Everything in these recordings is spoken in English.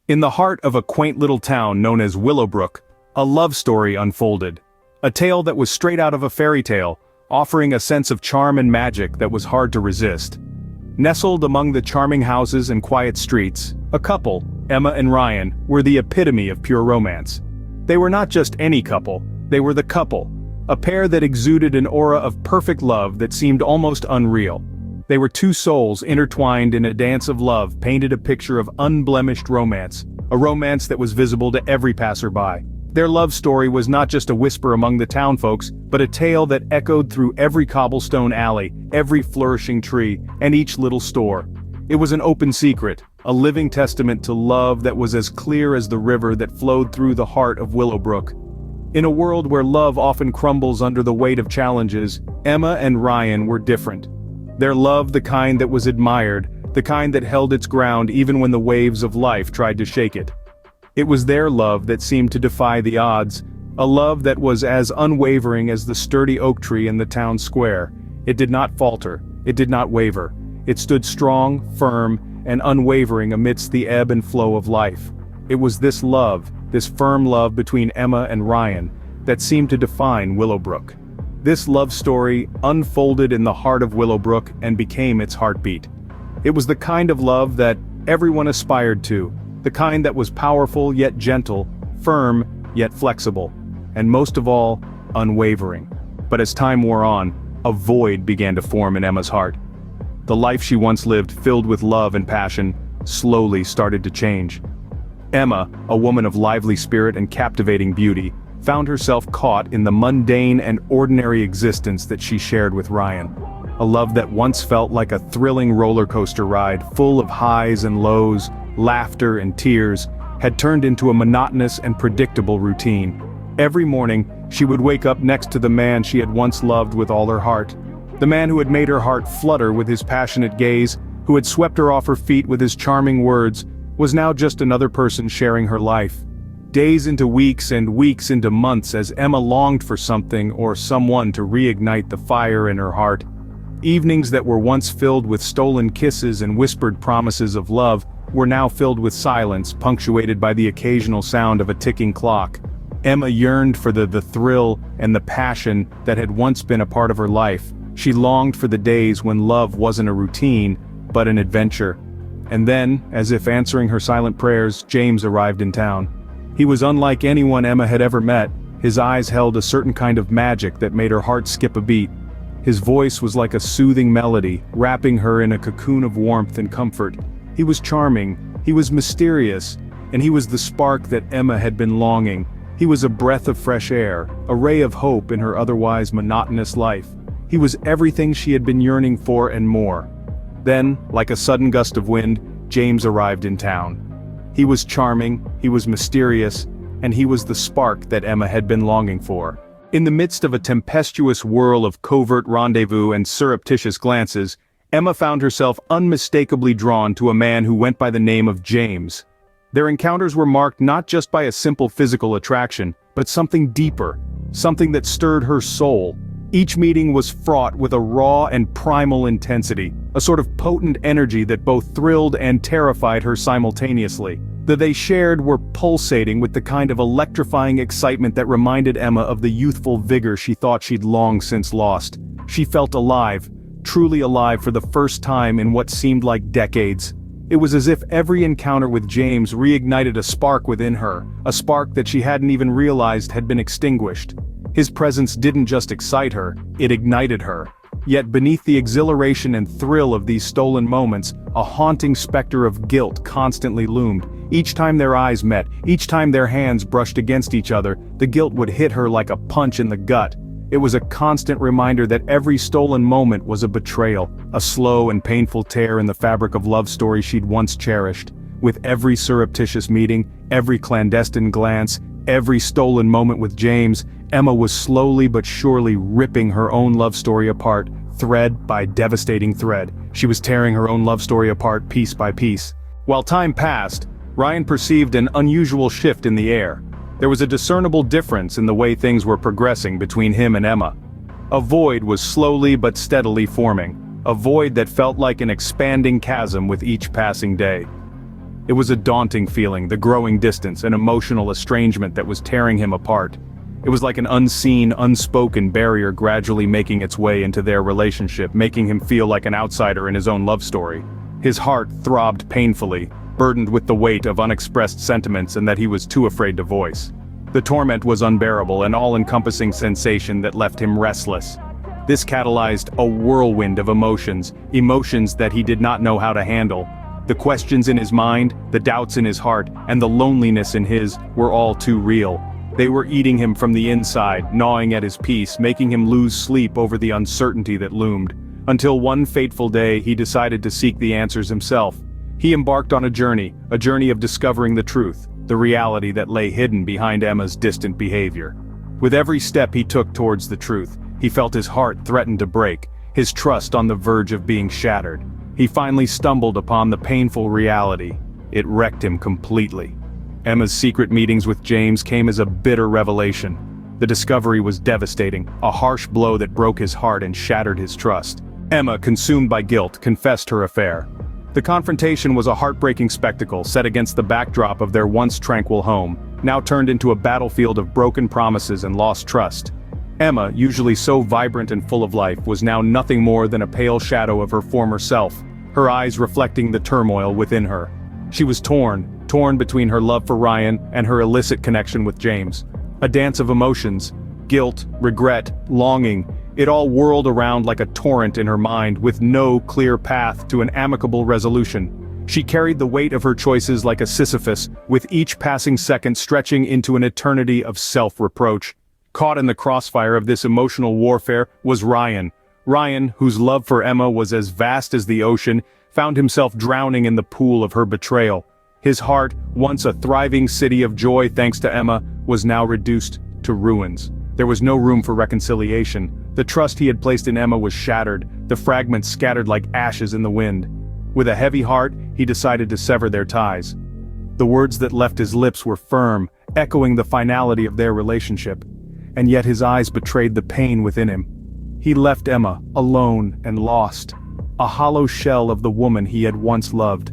In the heart of a quaint little town known as Willowbrook, a love story unfolded. A tale that was straight out of a fairy tale, offering a sense of charm and magic that was hard to resist. Nestled among the charming houses and quiet streets, a couple, Emma and Ryan, were the epitome of pure romance. They were not just any couple, they were the couple, a pair that exuded an aura of perfect love that seemed almost unreal. They were two souls intertwined in a dance of love, painted a picture of unblemished romance, a romance that was visible to every passerby. Their love story was not just a whisper among the townfolks, but a tale that echoed through every cobblestone alley, every flourishing tree, and each little store. It was an open secret, a living testament to love that was as clear as the river that flowed through the heart of Willowbrook. In a world where love often crumbles under the weight of challenges, Emma and Ryan were different. Their love, the kind that was admired, the kind that held its ground even when the waves of life tried to shake it. It was their love that seemed to defy the odds, a love that was as unwavering as the sturdy oak tree in the town square. It did not falter, it did not waver. It stood strong, firm, and unwavering amidst the ebb and flow of life. It was this love, this firm love between Emma and Ryan, that seemed to define Willowbrook. This love story unfolded in the heart of Willowbrook and became its heartbeat. It was the kind of love that everyone aspired to, the kind that was powerful yet gentle, firm yet flexible, and most of all, unwavering. But as time wore on, a void began to form in Emma's heart. The life she once lived, filled with love and passion, slowly started to change. Emma, a woman of lively spirit and captivating beauty, found herself caught in the mundane and ordinary existence that she shared with Ryan. A love that once felt like a thrilling roller coaster ride, full of highs and lows, laughter and tears, had turned into a monotonous and predictable routine. Every morning, she would wake up next to the man she had once loved with all her heart. The man who had made her heart flutter with his passionate gaze, who had swept her off her feet with his charming words, was now just another person sharing her life. Days into weeks and weeks into months as Emma longed for something or someone to reignite the fire in her heart. Evenings that were once filled with stolen kisses and whispered promises of love were now filled with silence, punctuated by the occasional sound of a ticking clock. Emma yearned for the thrill and the passion that had once been a part of her life. She longed for the days when love wasn't a routine, but an adventure. And then, as if answering her silent prayers, James arrived in town. He was unlike anyone Emma had ever met. His eyes held a certain kind of magic that made her heart skip a beat. His voice was like a soothing melody, wrapping her in a cocoon of warmth and comfort. He was charming, he was mysterious, and he was the spark that Emma had been longing. He was a breath of fresh air, a ray of hope in her otherwise monotonous life. He was everything she had been yearning for and more. Then, like a sudden gust of wind, James arrived in town. He was charming, he was mysterious, and he was the spark that Emma had been longing for. In the midst of a tempestuous whirl of covert rendezvous and surreptitious glances, Emma found herself unmistakably drawn to a man who went by the name of James. Their encounters were marked not just by a simple physical attraction, but something deeper, something that stirred her soul. Each meeting was fraught with a raw and primal intensity, a sort of potent energy that both thrilled and terrified her simultaneously. The they shared were pulsating with the kind of electrifying excitement that reminded Emma of the youthful vigor she thought she'd long since lost. She felt alive, truly alive for the first time in what seemed like decades. It was as if every encounter with James reignited a spark within her, a spark that she hadn't even realized had been extinguished. His presence didn't just excite her, it ignited her. Yet beneath the exhilaration and thrill of these stolen moments, a haunting specter of guilt constantly loomed. Each time their eyes met, each time their hands brushed against each other, the guilt would hit her like a punch in the gut. It was a constant reminder that every stolen moment was a betrayal, a slow and painful tear in the fabric of love story she'd once cherished. With every surreptitious meeting, every clandestine glance, every stolen moment with James, Emma was slowly but surely ripping her own love story apart, thread by devastating thread. She was tearing her own love story apart piece by piece. While time passed, Ryan perceived an unusual shift in the air. There was a discernible difference in the way things were progressing between him and Emma. A void was slowly but steadily forming, a void that felt like an expanding chasm with each passing day. It was a daunting feeling, the growing distance, an emotional estrangement that was tearing him apart. It was like an unseen, unspoken barrier gradually making its way into their relationship, making him feel like an outsider in his own love story. His heart throbbed painfully, burdened with the weight of unexpressed sentiments and that he was too afraid to voice. The torment was unbearable, an all-encompassing sensation that left him restless. This catalyzed a whirlwind of emotions that he did not know how to handle. The questions in his mind, the doubts in his heart, and the loneliness in his were all too real. They were eating him from the inside, gnawing at his peace, making him lose sleep over the uncertainty that loomed. Until one fateful day he decided to seek the answers himself. He embarked on a journey of discovering the truth, the reality that lay hidden behind Emma's distant behavior. With every step he took towards the truth, he felt his heart threaten to break, his trust on the verge of being shattered. He finally stumbled upon the painful reality. It wrecked him completely. Emma's secret meetings with James came as a bitter revelation. The discovery was devastating, a harsh blow that broke his heart and shattered his trust. Emma, consumed by guilt, confessed her affair. The confrontation was a heartbreaking spectacle set against the backdrop of their once tranquil home, now turned into a battlefield of broken promises and lost trust. Emma, usually so vibrant and full of life, was now nothing more than a pale shadow of her former self, her eyes reflecting the turmoil within her. She was torn between her love for Ryan and her illicit connection with James. A dance of emotions, guilt, regret, longing, it all whirled around like a torrent in her mind with no clear path to an amicable resolution. She carried the weight of her choices like a Sisyphus, with each passing second stretching into an eternity of self-reproach. Caught in the crossfire of this emotional warfare was Ryan. Ryan, whose love for Emma was as vast as the ocean, found himself drowning in the pool of her betrayal. His heart, once a thriving city of joy thanks to Emma, was now reduced to ruins. There was no room for reconciliation. The trust he had placed in Emma was shattered, the fragments scattered like ashes in the wind. With a heavy heart, he decided to sever their ties. The words that left his lips were firm, echoing the finality of their relationship. And yet his eyes betrayed the pain within him. He left Emma, alone and lost, a hollow shell of the woman he had once loved.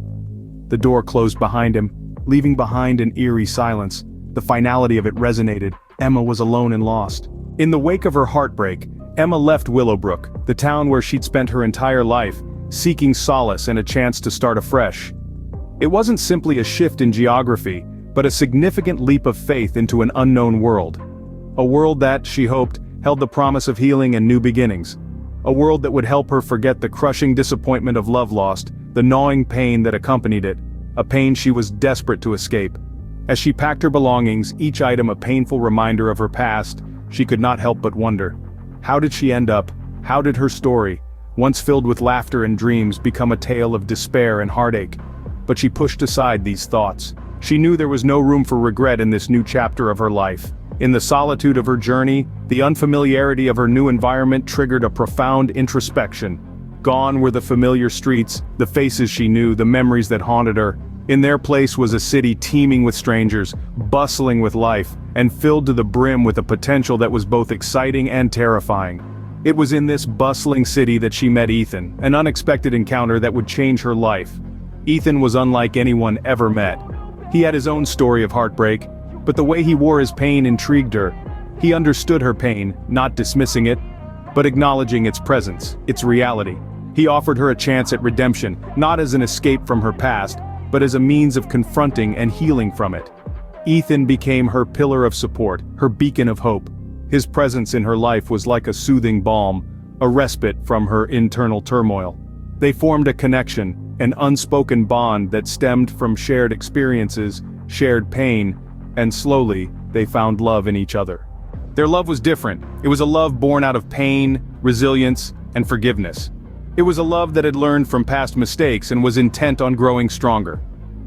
The door closed behind him, leaving behind an eerie silence. The finality of it resonated. Emma was alone and lost. In the wake of her heartbreak, Emma left Willowbrook, the town where she'd spent her entire life, seeking solace and a chance to start afresh. It wasn't simply a shift in geography, but a significant leap of faith into an unknown world. A world that, she hoped, held the promise of healing and new beginnings. A world that would help her forget the crushing disappointment of love lost, the gnawing pain that accompanied it, a pain she was desperate to escape. As she packed her belongings, each item a painful reminder of her past, she could not help but wonder. How did she end up? How did her story, once filled with laughter and dreams, become a tale of despair and heartache? But she pushed aside these thoughts. She knew there was no room for regret in this new chapter of her life. In the solitude of her journey, the unfamiliarity of her new environment triggered a profound introspection. Gone were the familiar streets, the faces she knew, the memories that haunted her. In their place was a city teeming with strangers, bustling with life, and filled to the brim with a potential that was both exciting and terrifying. It was in this bustling city that she met Ethan, an unexpected encounter that would change her life. Ethan was unlike anyone ever met. He had his own story of heartbreak, but the way he wore his pain intrigued her. He understood her pain, not dismissing it, but acknowledging its presence, its reality. He offered her a chance at redemption, not as an escape from her past, but as a means of confronting and healing from it. Ethan became her pillar of support, her beacon of hope. His presence in her life was like a soothing balm, a respite from her internal turmoil. They formed a connection, an unspoken bond that stemmed from shared experiences, shared pain, and slowly, they found love in each other. Their love was different. It was a love born out of pain, resilience, and forgiveness. It was a love that had learned from past mistakes and was intent on growing stronger.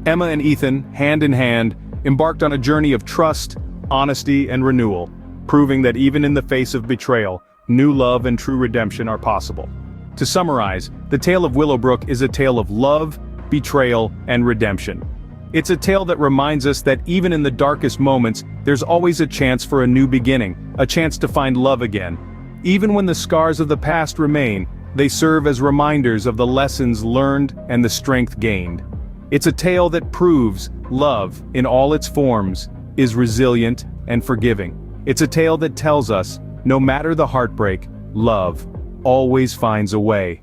Emma and Ethan, hand in hand, embarked on a journey of trust, honesty, and renewal, proving that even in the face of betrayal, new love and true redemption are possible. To summarize, the tale of Willowbrook is a tale of love, betrayal, and redemption. It's a tale that reminds us that even in the darkest moments, there's always a chance for a new beginning, a chance to find love again. Even when the scars of the past remain, they serve as reminders of the lessons learned and the strength gained. It's a tale that proves love, in all its forms, is resilient and forgiving. It's a tale that tells us, no matter the heartbreak, love always finds a way.